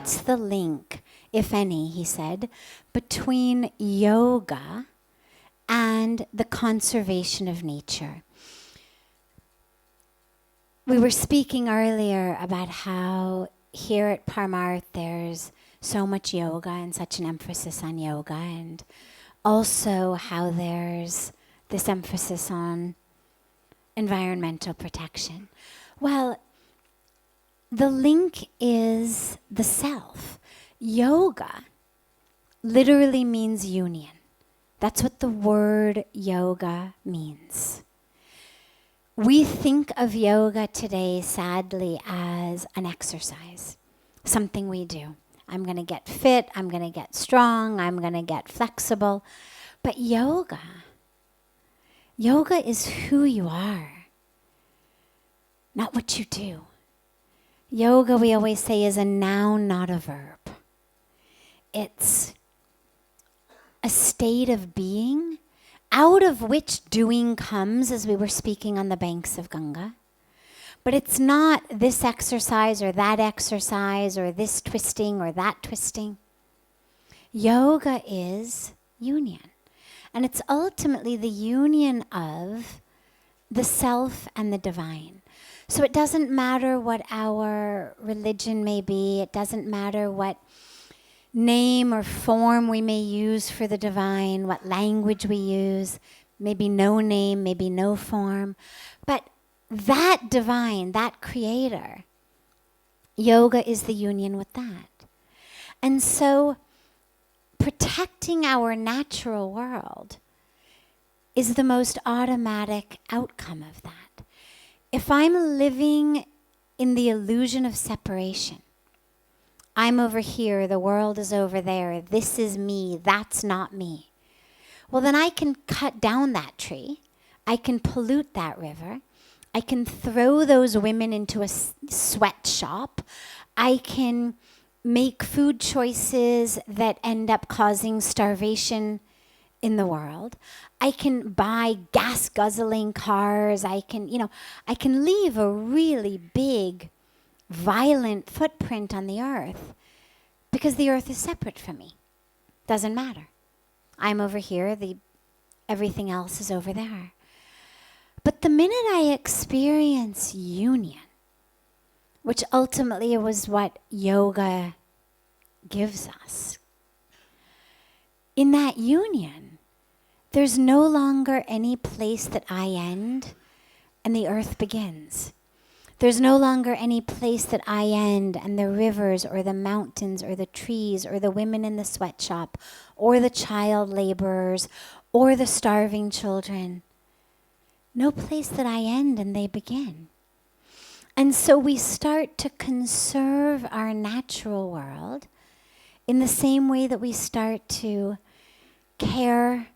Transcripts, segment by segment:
what's the link, if any, he said, between yoga and the conservation of nature? We were speaking earlier about how here at Parmarth there's so much yoga and such an emphasis on yoga, and also how there's this emphasis on environmental protection. Well, the link is the self. Yoga literally means union. That's what the word yoga means. We think of yoga today, sadly, as an exercise, something we do. I'm going to get fit, I'm going to get strong, I'm going to get flexible. But yoga is who you are, not what you do. Yoga, we always say, is a noun, not a verb. It's a state of being out of which doing comes, as we were speaking on the banks of Ganga. But it's not this exercise or this twisting or that twisting. Yoga is union. And it's ultimately the union of the self and the divine. So it doesn't matter what our religion may be. It doesn't matter what name or form we may use for the divine, what language we use, maybe no name, maybe no form. But that divine, that creator, yoga is the union with that. And so protecting our natural world is the most automatic outcome of that. If I'm living in the illusion of separation, I'm over here, the world is over there, this is me, that's not me. Well, then I can cut down that tree, I can pollute that river, I can throw those women into a sweatshop, I can make food choices that end up causing starvation in the world. I can buy gas-guzzling cars, I can leave a really big violent footprint on the earth because the earth is separate from me. Doesn't matter. I'm over here, everything else is over there. But the minute I experience union, which ultimately was what yoga gives us, in that union, there's no longer any place that I end and the earth begins. There's no longer any place that I end and the rivers or the mountains or the trees or the women in the sweatshop or the child laborers or the starving children. No place that I end and they begin. And so we start to conserve our natural world in the same way that we start to care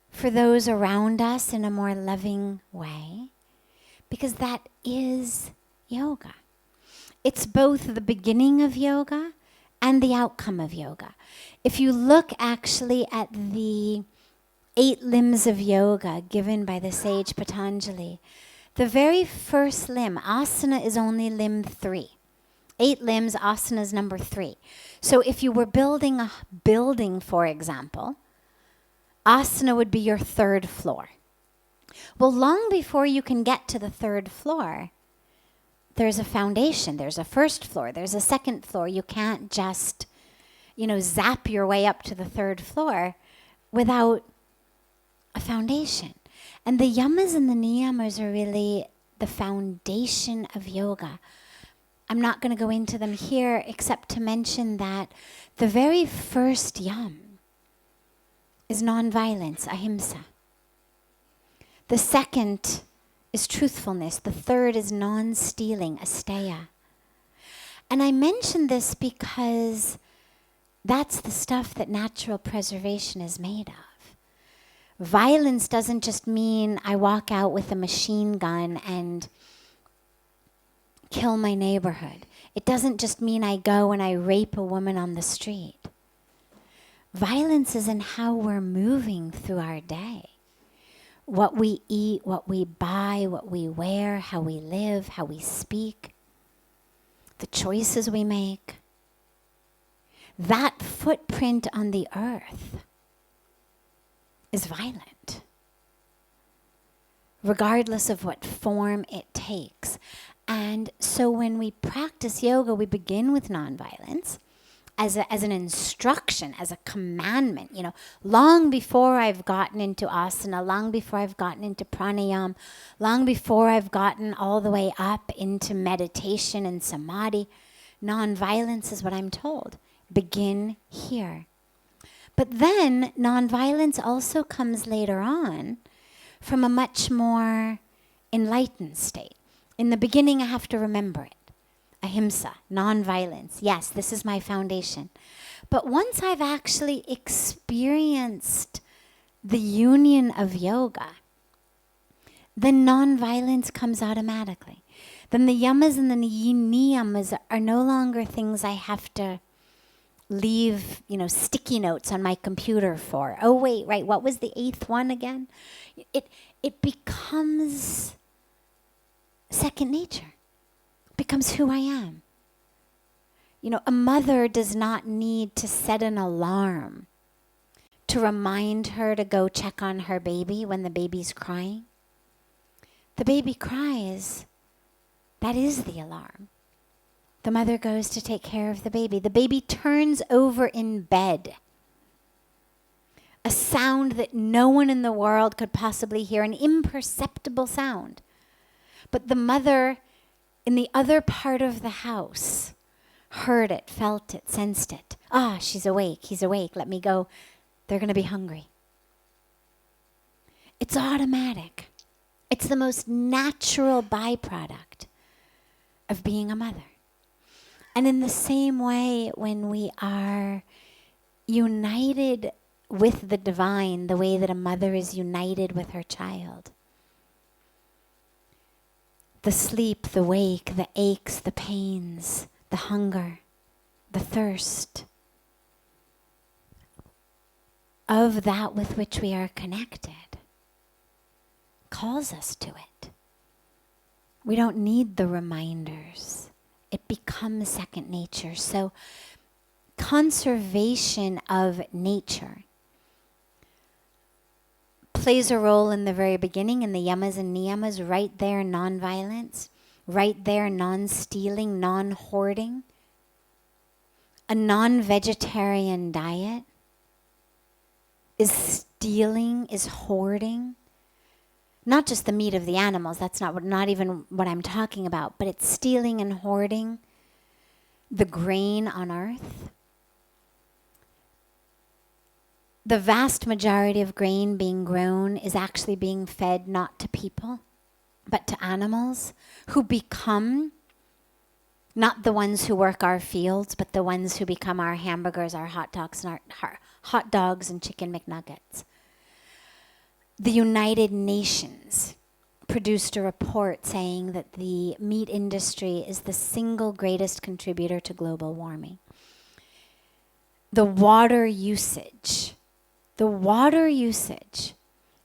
for those around us in a more loving way. Because that is yoga. It's both the beginning of yoga and the outcome of yoga. If you look actually at the 8 limbs of yoga given by the sage Patanjali, the very first limb, asana, is only limb 3. 8 limbs, asana is number 3. So if you were building a building, for example, asana would be your 3rd floor. Well, long before you can get to the 3rd floor, there's a foundation, there's a 1st floor, there's a 2nd floor. You can't just, zap your way up to the 3rd floor without a foundation. And the yamas and the niyamas are really the foundation of yoga. I'm not going to go into them here except to mention that the very first yam is non-violence, ahimsa. The 2nd is truthfulness. The 3rd is non-stealing, asteya. And I mention this because that's the stuff that natural preservation is made of. Violence doesn't just mean I walk out with a machine gun and kill my neighborhood. It doesn't just mean I go and I rape a woman on the street. Violence is in how we're moving through our day. What we eat, what we buy, what we wear, how we live, how we speak, the choices we make. that footprint on the earth is violent, regardless of what form it takes. And so when we practice yoga, we begin with nonviolence as an instruction, as a commandment. You know, long before I've gotten into asana, long before I've gotten into pranayama, long before I've gotten all the way up into meditation and samadhi, nonviolence is what I'm told. Begin here. But then nonviolence also comes later on from a much more enlightened state. In the beginning, I have to remember it. Ahimsa, nonviolence. Yes, this is my foundation. But once I've actually experienced the union of yoga, then nonviolence comes automatically. Then the yamas and the niyamas are no longer things I have to leave, sticky notes on my computer for. Oh, wait, right, what was the 8th one again? It becomes second nature. Becomes who I am. A mother does not need to set an alarm to remind her to go check on her baby when the baby's crying. The baby cries. That is the alarm. The mother goes to take care of the baby. The baby turns over in bed. A sound that no one in the world could possibly hear, an imperceptible sound. But the mother in the other part of the house heard it, felt it, sensed it. Ah, she's awake, he's awake, let me go. They're going to be hungry. It's automatic. It's the most natural byproduct of being a mother. And in the same way, when we are united with the divine, the way that a mother is united with her child, the sleep, the wake, the aches, the pains, the hunger, the thirst of that with which we are connected calls us to it. We don't need the reminders. It becomes second nature. So conservation of nature plays a role in the very beginning in the yamas and niyamas, right there, non-violence, right there, non-stealing, non-hoarding, a non-vegetarian diet is stealing, is hoarding, not just the meat of the animals, that's not even what I'm talking about, but it's stealing and hoarding the grain on earth. The vast majority of grain being grown is actually being fed not to people, but to animals who become not the ones who work our fields, but the ones who become our hamburgers, our hot dogs, and our hot dogs and chicken McNuggets. The United Nations produced a report saying that the meat industry is the single greatest contributor to global warming. The water usage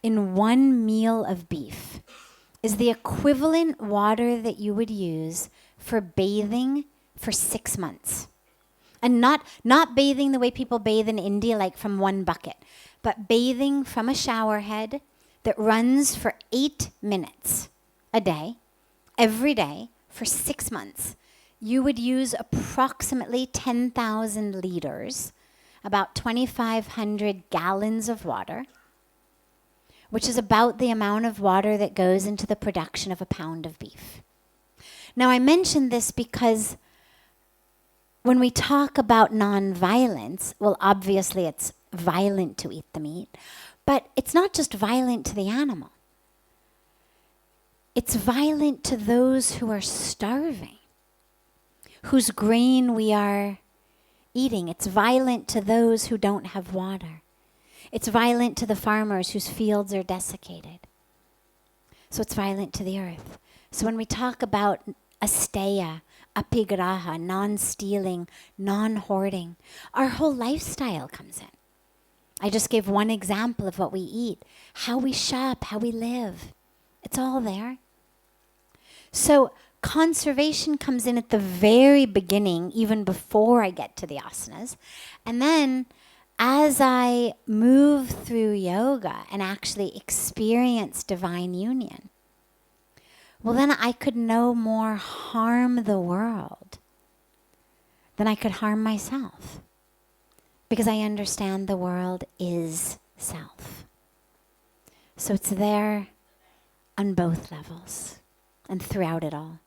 in one meal of beef is the equivalent water that you would use for bathing for 6 months. And not bathing the way people bathe in India, like from one bucket, but bathing from a shower head that runs for 8 minutes a day, every day, for 6 months. You would use approximately 10,000 liters, about 2,500 gallons of water, which is about the amount of water that goes into the production of a pound of beef. Now, I mention this because when we talk about nonviolence, well, obviously it's violent to eat the meat, but it's not just violent to the animal. It's violent to those who are starving, whose grain we are eating. It's violent to those who don't have water. It's violent to the farmers whose fields are desiccated. So it's violent to the earth. So when we talk about asteya, apigraha, non-stealing, non-hoarding, our whole lifestyle comes in. I just gave one example of what we eat, how we shop, how we live. It's all there. So conservation comes in at the very beginning, even before I get to the asanas. And then as I move through yoga and actually experience divine union, well, then I could no more harm the world than I could harm myself, because I understand the world is self. So it's there on both levels and throughout it all.